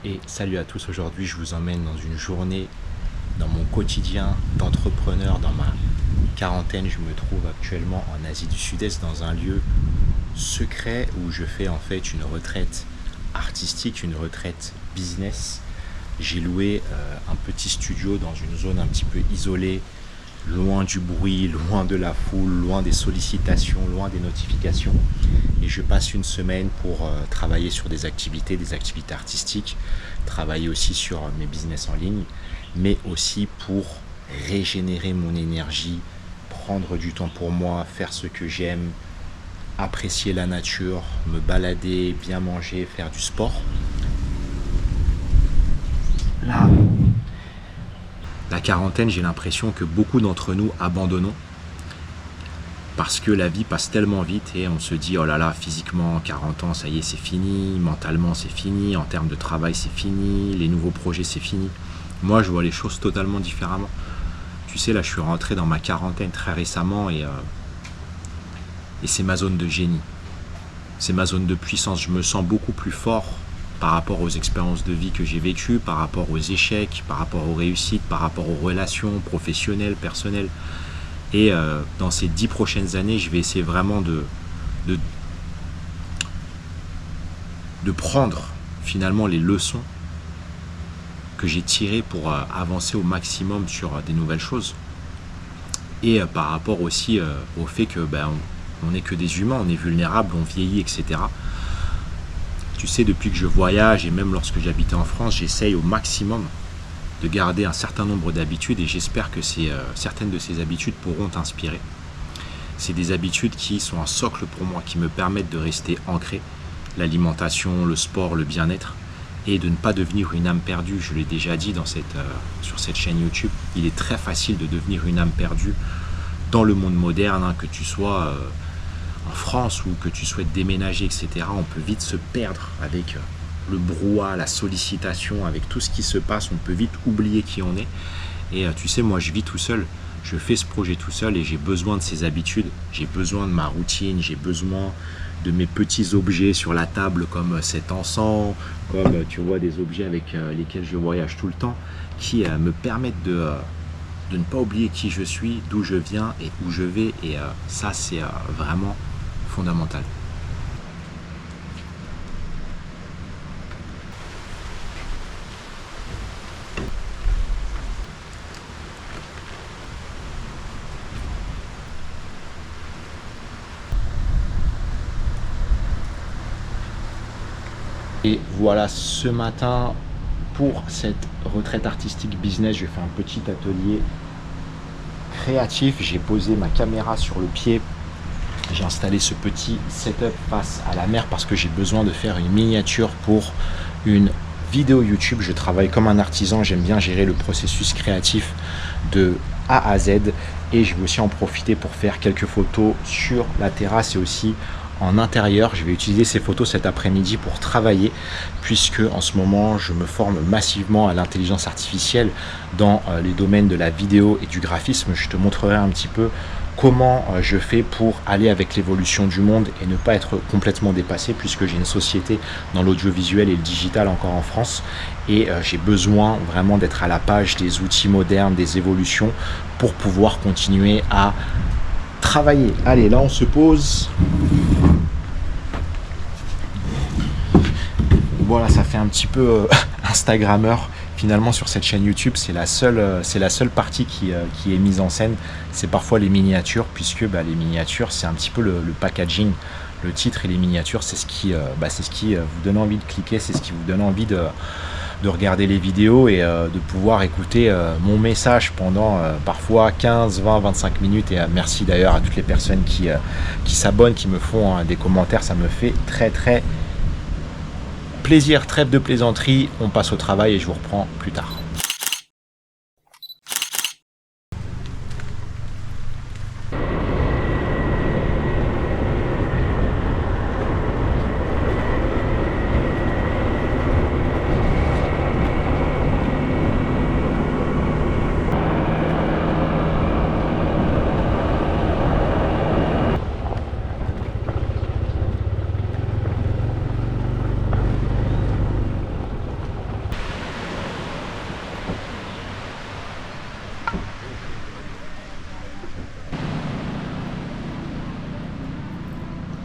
Et salut à tous, aujourd'hui je vous emmène dans une journée, dans mon quotidien d'entrepreneur, dans ma quarantaine. Je me trouve actuellement en Asie du Sud-Est dans un lieu secret où je fais en fait une retraite artistique, une retraite business. J'ai loué un petit studio dans une zone un petit peu isolée, loin du bruit, loin de la foule, loin des sollicitations, loin des notifications. Et je passe une semaine pour travailler sur des activités artistiques, travailler aussi sur mes business en ligne, mais aussi pour régénérer mon énergie, prendre du temps pour moi, faire ce que j'aime, apprécier la nature, me balader, bien manger, faire du sport. Là, la quarantaine, j'ai l'impression que beaucoup d'entre nous abandonnons parce que la vie passe tellement vite et on se dit oh là là, physiquement 40 ans ça y est c'est fini, mentalement c'est fini, en termes de travail c'est fini, les nouveaux projets c'est fini. Moi je vois les choses totalement différemment. Tu sais, là je suis rentré dans ma quarantaine très récemment et c'est ma zone de génie, c'est ma zone de puissance. Je me sens beaucoup plus fort par rapport aux expériences de vie que j'ai vécues, par rapport aux échecs, par rapport aux réussites, par rapport aux relations professionnelles, personnelles. Et dans ces 10 prochaines années, je vais essayer vraiment de prendre finalement les leçons que j'ai tirées pour avancer au maximum sur des nouvelles choses. Et par rapport aussi au fait que on n'est que des humains, on est vulnérables, on vieillit, etc. Tu sais, depuis que je voyage et même lorsque j'habitais en France, j'essaye au maximum de garder un certain nombre d'habitudes et j'espère que certaines de ces habitudes pourront t'inspirer. C'est des habitudes qui sont un socle pour moi, qui me permettent de rester ancré. L'alimentation, le sport, le bien-être et de ne pas devenir une âme perdue. Je l'ai déjà dit sur cette chaîne YouTube, il est très facile de devenir une âme perdue dans le monde moderne, que tu sois en France ou que tu souhaites déménager, etc. On peut vite se perdre avec le brouhaha, la sollicitation, avec tout ce qui se passe, on peut vite oublier qui on est. Et tu sais, moi je vis tout seul, je fais ce projet tout seul et j'ai besoin de ces habitudes, j'ai besoin de ma routine, j'ai besoin de mes petits objets sur la table comme cet encens, comme tu vois des objets avec lesquels je voyage tout le temps, qui me permettent de ne pas oublier qui je suis, d'où je viens et où je vais. Et ça c'est vraiment fondamental. Et voilà, ce matin, pour cette retraite artistique business, je fais un petit atelier créatif. J'ai posé ma caméra sur le pied. J'ai installé ce petit setup face à la mer parce que j'ai besoin de faire une miniature pour une vidéo YouTube. Je travaille comme un artisan, j'aime bien gérer le processus créatif de A à Z. Et je vais aussi en profiter pour faire quelques photos sur la terrasse et aussi en intérieur. Je vais utiliser ces photos cet après-midi pour travailler puisque en ce moment je me forme massivement à l'intelligence artificielle dans les domaines de la vidéo et du graphisme. Je te montrerai un petit peu comment je fais pour aller avec l'évolution du monde et ne pas être complètement dépassé puisque j'ai une société dans l'audiovisuel et le digital encore en France et j'ai besoin vraiment d'être à la page des outils modernes, des évolutions pour pouvoir continuer à travailler. Allez, là on se pose. Voilà, ça fait un petit peu Instagrammeur finalement sur cette chaîne YouTube. C'est la seule partie qui est mise en scène. C'est parfois les miniatures puisque les miniatures c'est un petit peu le packaging. Le titre et les miniatures c'est ce qui vous donne envie de cliquer, c'est ce qui vous donne envie de regarder les vidéos et de pouvoir écouter mon message pendant parfois 15, 20, 25 minutes. Et merci d'ailleurs à toutes les personnes qui s'abonnent, qui me font des commentaires. Ça me fait très très plaisir. Trêve de plaisanterie, on passe au travail et je vous reprends plus tard.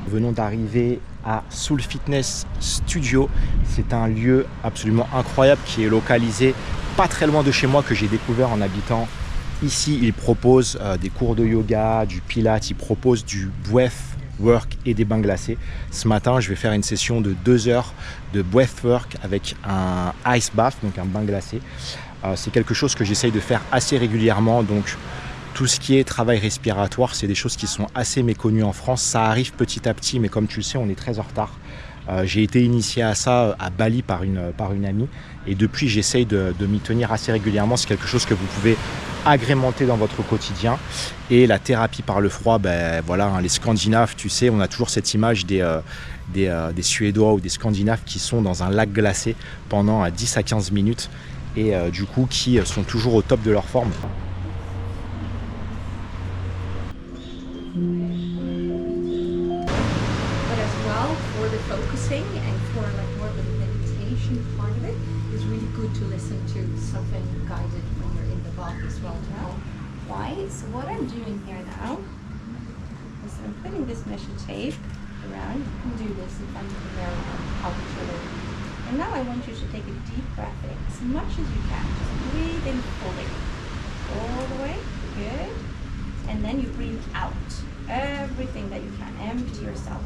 Nous venons d'arriver à Soul Fitness Studio. C'est un lieu absolument incroyable qui est localisé pas très loin de chez moi, que j'ai découvert en habitant ici. Il propose des cours de yoga, du pilates, il propose du breathwork et des bains glacés. Ce matin, je vais faire une session de 2 heures de breathwork avec un ice bath, donc un bain glacé. C'est quelque chose que j'essaye de faire assez régulièrement, donc tout ce qui est travail respiratoire, c'est des choses qui sont assez méconnues en France. Ça arrive petit à petit, mais comme tu le sais, on est très en retard. J'ai été initié à ça à Bali par une amie, et depuis j'essaye de m'y tenir assez régulièrement. C'est quelque chose que vous pouvez agrémenter dans votre quotidien. Et la thérapie par le froid, ben voilà, hein, les Scandinaves, tu sais, on a toujours cette image des Suédois ou des Scandinaves qui sont dans un lac glacé pendant 10 à 15 minutes et du coup qui sont toujours au top de leur forme. Focusing and for like more of the meditation part of it is really good to listen to something guided when you're in the bath as well. Right, so what I'm doing here now is I'm putting this measure tape around. You can do this in front of the mirror or and now I want you to take a deep breath in as much as you can. Just breathe in fully all the way, good, and then you breathe out everything that you can. Empty yourself.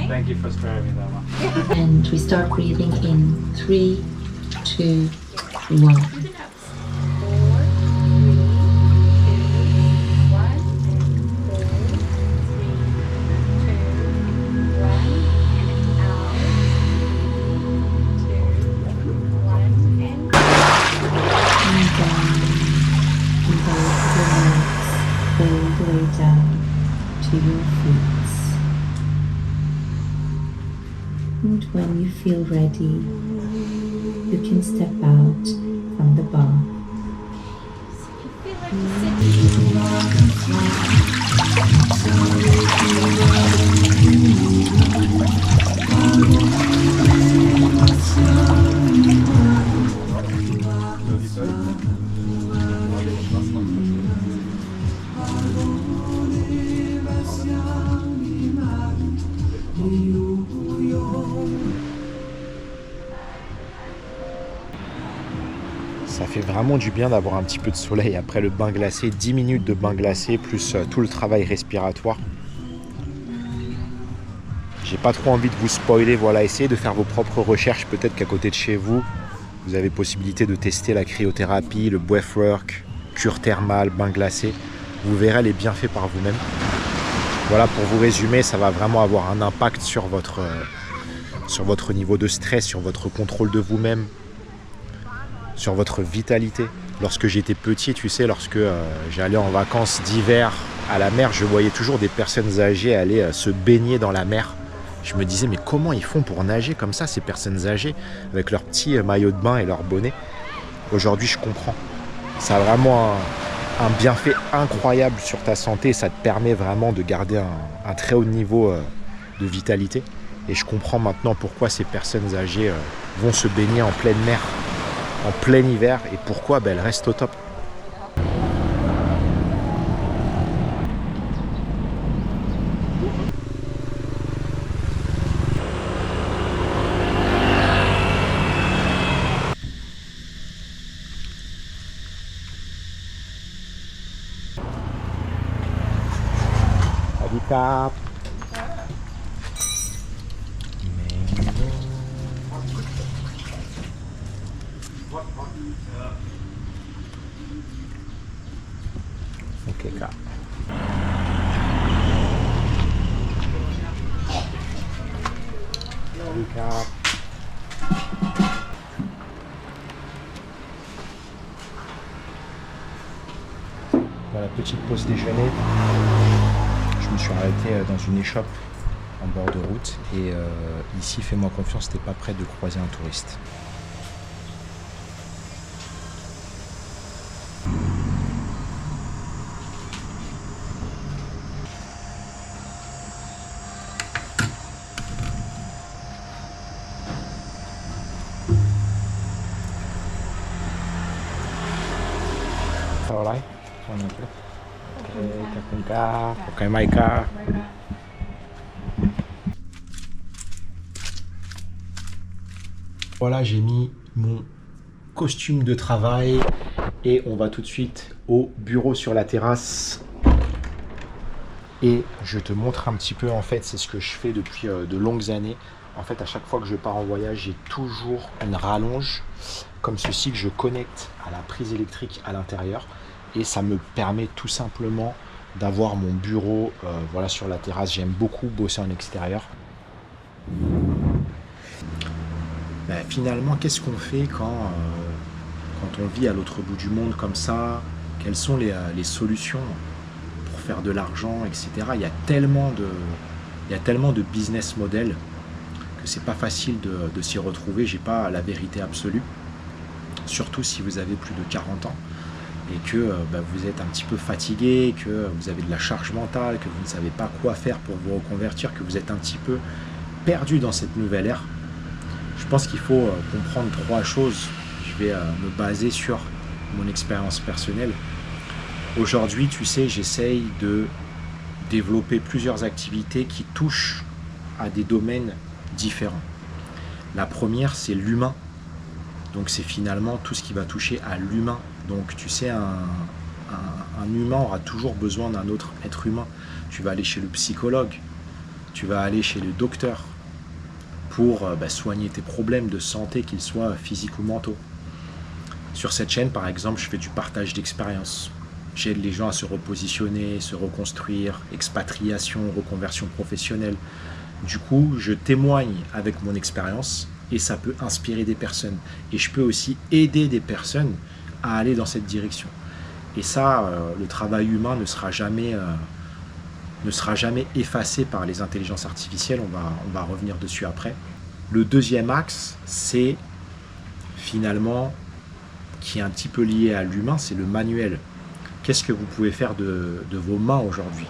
Thank you for sparing me that one. And we start breathing in 3, 2, 1. And when you feel ready, you can step out from the bath. Ça fait vraiment du bien d'avoir un petit peu de soleil après le bain glacé, 10 minutes de bain glacé plus tout le travail respiratoire. J'ai pas trop envie de vous spoiler, voilà, essayez de faire vos propres recherches, peut-être qu'à côté de chez vous, vous avez possibilité de tester la cryothérapie, le breathwork, cure thermale, bain glacé. Vous verrez les bienfaits par vous-même. Voilà, pour vous résumer, ça va vraiment avoir un impact sur votre niveau de stress, sur votre contrôle de vous-même, sur votre vitalité. Lorsque j'étais petit, tu sais, lorsque j'allais en vacances d'hiver à la mer, je voyais toujours des personnes âgées aller se baigner dans la mer. Je me disais, mais comment ils font pour nager comme ça, ces personnes âgées, avec leur petit maillot de bain et leur bonnet? Aujourd'hui, je comprends. Ça a vraiment un bienfait incroyable sur ta santé. Ça te permet vraiment de garder un très haut niveau de vitalité. Et je comprends maintenant pourquoi ces personnes âgées vont se baigner en pleine mer, en plein hiver, et pourquoi elles restent au top. Adika. Ok, Kak. Adika. Voilà, petite pause déjeuner. me suis arrêté dans une échoppe en bord de route. Et ici, fais-moi confiance, t'es pas prêt de croiser un touriste. Voilà, j'ai mis mon costume de travail et on va tout de suite au bureau sur la terrasse. Et je te montre un petit peu, en fait, c'est ce que je fais depuis de longues années. En fait, à chaque fois que je pars en voyage, j'ai toujours une rallonge comme ceci que je connecte à la prise électrique à l'intérieur. Et ça me permet tout simplement d'avoir mon bureau voilà, sur la terrasse. J'aime beaucoup bosser en extérieur. Ben, finalement, qu'est-ce qu'on fait quand on vit à l'autre bout du monde comme ça? Quelles sont les solutions pour faire de l'argent, etc. Il y a tellement de business models que c'est pas facile de s'y retrouver. J'ai pas la vérité absolue, surtout si vous avez plus de 40 ans et que vous êtes un petit peu fatigué, que vous avez de la charge mentale, que vous ne savez pas quoi faire pour vous reconvertir, que vous êtes un petit peu perdu dans cette nouvelle ère. Je pense qu'il faut comprendre 3 choses. Je vais me baser sur mon expérience personnelle. Aujourd'hui, tu sais, j'essaye de développer plusieurs activités qui touchent à des domaines différents. La première, c'est l'humain. Donc c'est finalement tout ce qui va toucher à l'humain. Donc tu sais, un humain aura toujours besoin d'un autre être humain. Tu vas aller chez le psychologue, tu vas aller chez le docteur pour soigner tes problèmes de santé, qu'ils soient physiques ou mentaux. Sur cette chaîne, par exemple, je fais du partage d'expériences. J'aide les gens à se repositionner, se reconstruire, expatriation, reconversion professionnelle. Du coup, je témoigne avec mon expérience et ça peut inspirer des personnes. Et je peux aussi aider des personnes à aller dans cette direction. Et ça, le travail humain ne sera jamais effacé par les intelligences artificielles. On va revenir dessus après. Le deuxième axe, c'est finalement, qui est un petit peu lié à l'humain, c'est le manuel. Qu'est-ce que vous pouvez faire de vos mains aujourd'hui?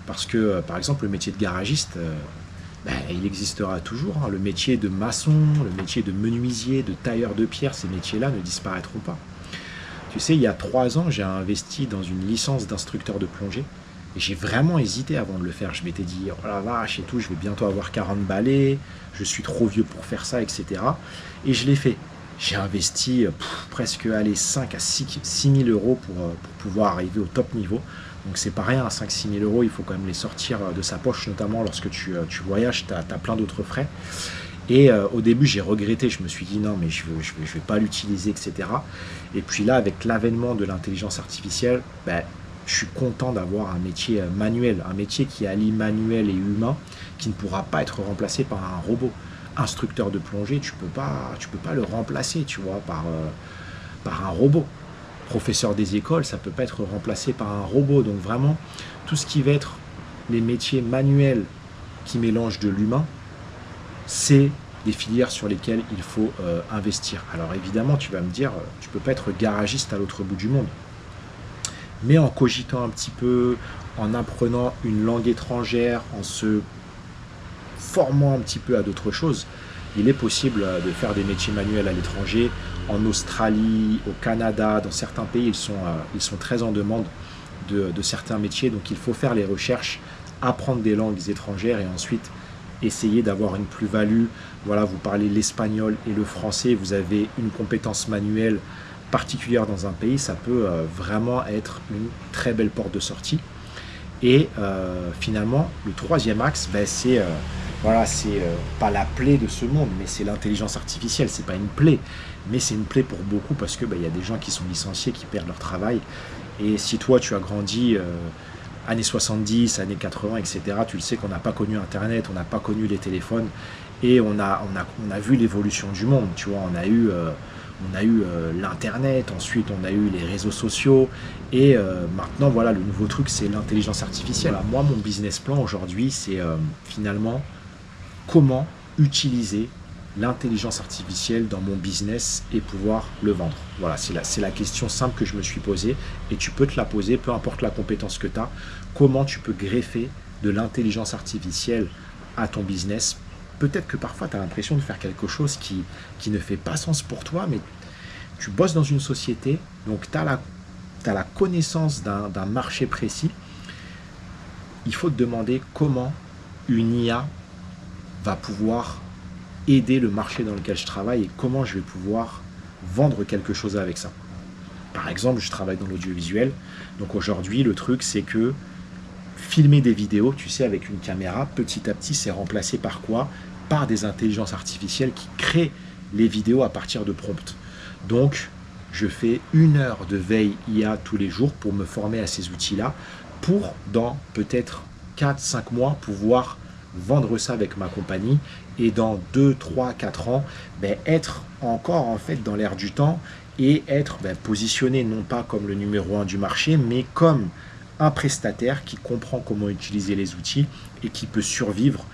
Parce que, par exemple, le métier de garagiste, il existera toujours. Le métier de maçon, le métier de menuisier, de tailleur de pierre, ces métiers-là ne disparaîtront pas. Tu sais, il y a 3 ans, j'ai investi dans une licence d'instructeur de plongée. Et j'ai vraiment hésité avant de le faire. Je m'étais dit, oh la vache et tout, je vais bientôt avoir 40 balais, je suis trop vieux pour faire ça, etc. Et je l'ai fait. J'ai investi presque 5 à 6 000 euros pour pouvoir arriver au top niveau. Donc c'est pas rien, 5-6 000 euros, il faut quand même les sortir de sa poche, notamment lorsque tu voyages, tu as plein d'autres frais. Et au début, j'ai regretté, je me suis dit non, mais je vais pas l'utiliser, etc. Et puis là, avec l'avènement de l'intelligence artificielle, je suis content d'avoir un métier manuel, un métier qui allie manuel et humain, qui ne pourra pas être remplacé par un robot. Instructeur de plongée, tu peux pas le remplacer, tu vois, par un robot. Professeur des écoles, ça peut pas être remplacé par un robot. Donc vraiment, tout ce qui va être les métiers manuels qui mélangent de l'humain, c'est des filières sur lesquelles il faut investir. Alors évidemment, tu vas me dire, tu peux pas être garagiste à l'autre bout du monde. Mais en cogitant un petit peu, en apprenant une langue étrangère, en se formant un petit peu à d'autres choses, il est possible de faire des métiers manuels à l'étranger. En Australie, au Canada, dans certains pays, ils sont très en demande de certains métiers. Donc il faut faire les recherches, apprendre des langues étrangères et ensuite essayer d'avoir une plus-value. Voilà, vous parlez l'espagnol et le français, vous avez une compétence manuelle particulière dans un pays, ça peut vraiment être une très belle porte de sortie. Et finalement, le troisième axe, c'est pas la plaie de ce monde, mais c'est l'intelligence artificielle. C'est pas une plaie, mais c'est une plaie pour beaucoup parce que y a des gens qui sont licenciés, qui perdent leur travail. Et si toi, tu as grandi années 70, années 80, etc., tu le sais qu'on n'a pas connu Internet, on n'a pas connu les téléphones et on a vu l'évolution du monde. Tu vois, on a eu l'internet, ensuite on a eu les réseaux sociaux, et maintenant voilà, le nouveau truc c'est l'intelligence artificielle. Voilà, moi mon business plan aujourd'hui c'est finalement comment utiliser l'intelligence artificielle dans mon business et pouvoir le vendre. Voilà, c'est la question simple que je me suis posée, et tu peux te la poser, peu importe la compétence que tu as, comment tu peux greffer de l'intelligence artificielle à ton business. Peut-être que parfois tu as l'impression de faire quelque chose qui ne fait pas sens pour toi, mais tu bosses dans une société, donc tu as la connaissance d'un marché précis. Il faut te demander comment une IA va pouvoir aider le marché dans lequel je travaille et comment je vais pouvoir vendre quelque chose avec ça. Par exemple, je travaille dans l'audiovisuel, donc aujourd'hui le truc c'est que filmer des vidéos, tu sais, avec une caméra, petit à petit c'est remplacé par quoi? Par des intelligences artificielles qui créent les vidéos à partir de prompts. Donc je fais 1 heure de veille IA tous les jours pour me former à ces outils-là, pour dans peut-être 4-5 mois pouvoir vendre ça avec ma compagnie, et dans 2, 3, 4 ans être encore en fait dans l'air du temps et être positionné non pas comme le numéro 1 du marché, mais comme un prestataire qui comprend comment utiliser les outils et qui peut survivre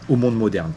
au monde moderne.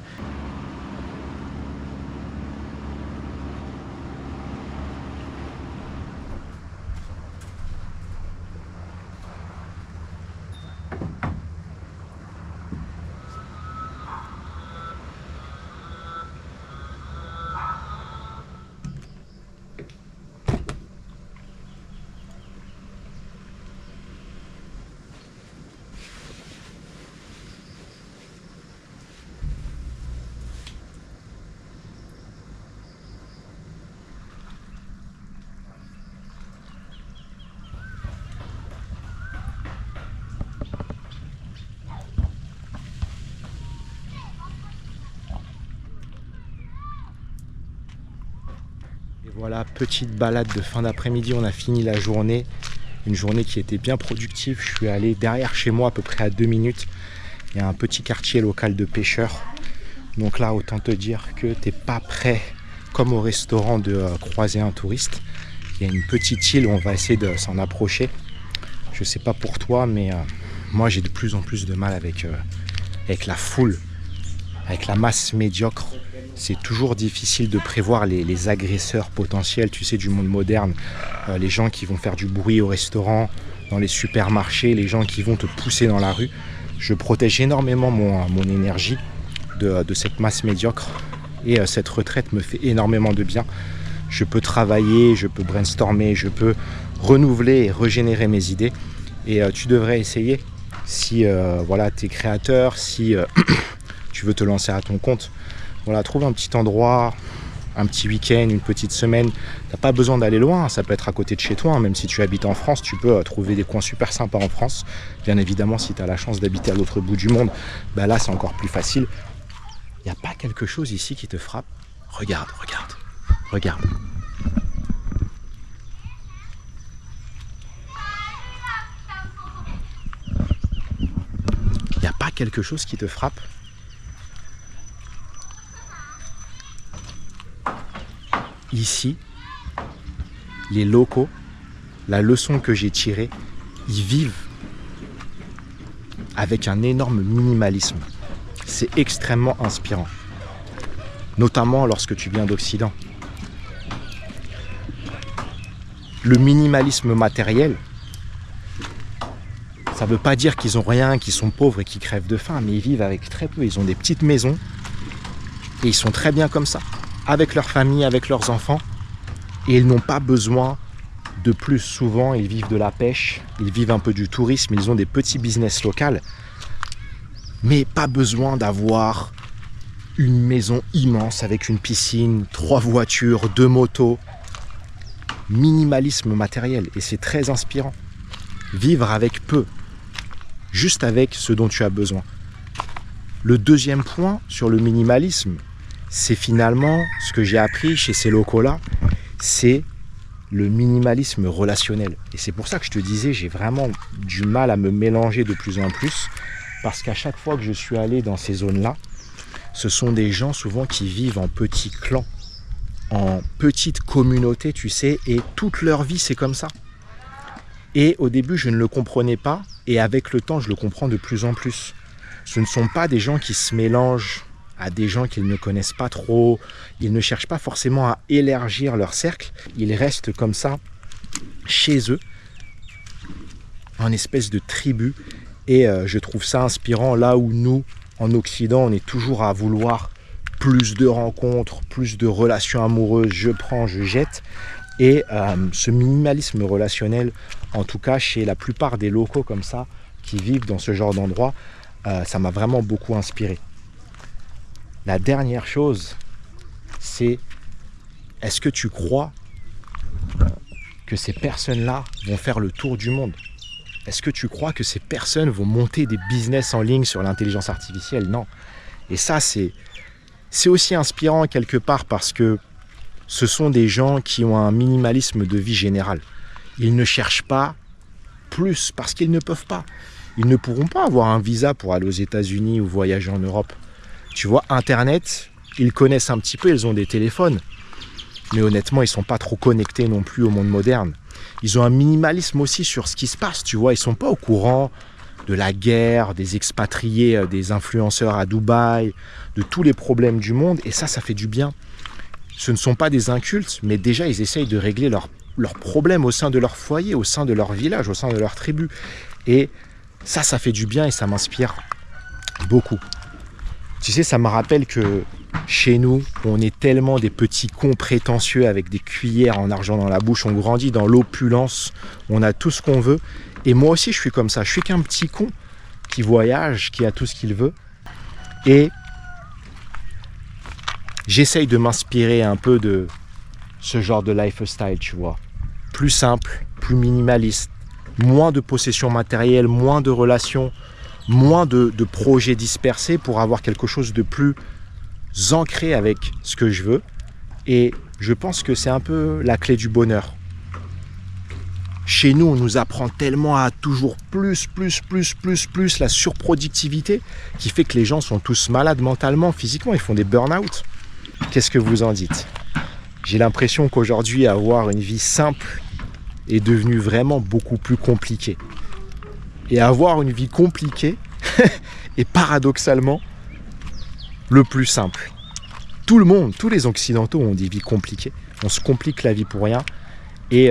Voilà, petite balade de fin d'après-midi, on a fini la journée, une journée qui était bien productive. Je suis allé derrière chez moi, à peu près à 2 minutes, il y a un petit quartier local de pêcheurs. Donc là, autant te dire que tu n'es pas prêt, comme au restaurant, de croiser un touriste. Il y a une petite île où on va essayer de s'en approcher. Je ne sais pas pour toi, mais moi j'ai de plus en plus de mal avec la foule, avec la masse médiocre. C'est toujours difficile de prévoir les agresseurs potentiels, tu sais, du monde moderne. Les gens qui vont faire du bruit au restaurant, dans les supermarchés, les gens qui vont te pousser dans la rue. Je protège énormément mon énergie de cette masse médiocre. Et cette retraite me fait énormément de bien. Je peux travailler, je peux brainstormer, je peux renouveler et régénérer mes idées. Et tu devrais essayer, si voilà, tu es créateur, si tu veux te lancer à ton compte. Voilà, trouve un petit endroit, un petit week-end, une petite semaine. T'as pas besoin d'aller loin, ça peut être à côté de chez toi. Même si tu habites en France, tu peux trouver des coins super sympas en France. Bien évidemment, si tu as la chance d'habiter à l'autre bout du monde, là c'est encore plus facile. Il n'y a pas quelque chose ici qui te frappe? Regarde, regarde, regarde. Il n'y a pas quelque chose qui te frappe? Ici, les locaux, la leçon que j'ai tirée, ils vivent avec un énorme minimalisme. C'est extrêmement inspirant, notamment lorsque tu viens d'Occident. Le minimalisme matériel, ça ne veut pas dire qu'ils n'ont rien, qu'ils sont pauvres et qu'ils crèvent de faim, mais ils vivent avec très peu. Ils ont des petites maisons et ils sont très bien comme ça, avec leur famille, avec leurs enfants, et ils n'ont pas besoin de plus. Souvent, ils vivent de la pêche, ils vivent un peu du tourisme, ils ont des petits business locaux, mais pas besoin d'avoir une maison immense avec une piscine, 3 voitures, 2 motos. Minimalisme matériel, et c'est très inspirant. Vivre avec peu, juste avec ce dont tu as besoin. Le deuxième point sur le minimalisme, c'est finalement ce que j'ai appris chez ces locaux-là, c'est le minimalisme relationnel. Et c'est pour ça que je te disais, j'ai vraiment du mal à me mélanger de plus en plus, parce qu'à chaque fois que je suis allé dans ces zones-là, ce sont des gens souvent qui vivent en petits clans, en petite communauté, tu sais, et toute leur vie, c'est comme ça. Et au début, je ne le comprenais pas, et avec le temps, je le comprends de plus en plus. Ce ne sont pas des gens qui se mélangent à des gens qu'ils ne connaissent pas trop. Ils ne cherchent pas forcément à élargir leur cercle. Ils restent comme ça, chez eux, en espèce de tribu. Et je trouve ça inspirant, là où nous, en Occident, on est toujours à vouloir plus de rencontres, plus de relations amoureuses, je prends, je jette. Et ce minimalisme relationnel, en tout cas chez la plupart des locaux comme ça, qui vivent dans ce genre d'endroit, ça m'a vraiment beaucoup inspiré. La dernière chose, c'est est-ce que tu crois que ces personnes-là vont faire le tour du monde? Est-ce que tu crois que ces personnes vont monter des business en ligne sur l'intelligence artificielle? Non. Et ça, c'est aussi inspirant quelque part parce que ce sont des gens qui ont un minimalisme de vie général. Ils ne cherchent pas plus parce qu'ils ne peuvent pas. Ils ne pourront pas avoir un visa pour aller aux États-Unis ou voyager en Europe. Tu vois, Internet, ils connaissent un petit peu, ils ont des téléphones. Mais honnêtement, ils ne sont pas trop connectés non plus au monde moderne. Ils ont un minimalisme aussi sur ce qui se passe, tu vois. Ils ne sont pas au courant de la guerre, des expatriés, des influenceurs à Dubaï, de tous les problèmes du monde. Et ça fait du bien. Ce ne sont pas des incultes, mais déjà, ils essayent de régler leurs problèmes au sein de leur foyer, au sein de leur village, au sein de leur tribu. Et ça fait du bien et ça m'inspire beaucoup. Tu sais, ça me rappelle que chez nous, on est tellement des petits cons prétentieux avec des cuillères en argent dans la bouche. On grandit dans l'opulence, on a tout ce qu'on veut. Et moi aussi, je suis comme ça. Je suis qu'un petit con qui voyage, qui a tout ce qu'il veut. Et j'essaye de m'inspirer un peu de ce genre de lifestyle, tu vois. Plus simple, plus minimaliste, moins de possessions matérielles, moins de relations, moins de projets dispersés pour avoir quelque chose de plus ancré avec ce que je veux. Et je pense que c'est un peu la clé du bonheur. Chez nous, on nous apprend tellement à toujours plus, la surproductivité qui fait que les gens sont tous malades mentalement, physiquement, ils font des burn-out. Qu'est-ce que vous en dites? J'ai l'impression qu'aujourd'hui, avoir une vie simple est devenu vraiment beaucoup plus compliqué. Et avoir une vie compliquée est paradoxalement le plus simple. Tout le monde, tous les Occidentaux ont des vies compliquées. On se complique la vie pour rien. Et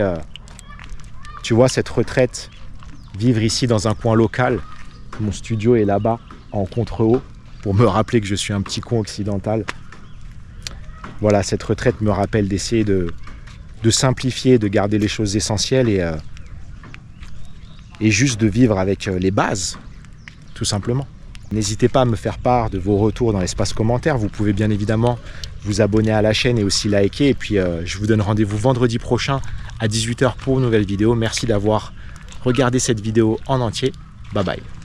tu vois, cette retraite, vivre ici dans un coin local, mon studio est là-bas, en contre-haut, pour me rappeler que je suis un petit con occidental. Voilà, cette retraite me rappelle d'essayer de simplifier, de garder les choses essentielles et juste de vivre avec les bases, tout simplement. N'hésitez pas à me faire part de vos retours dans l'espace commentaire. Vous pouvez bien évidemment vous abonner à la chaîne et aussi liker. Et puis je vous donne rendez-vous vendredi prochain à 18 h pour une nouvelle vidéo. Merci d'avoir regardé cette vidéo en entier. Bye bye.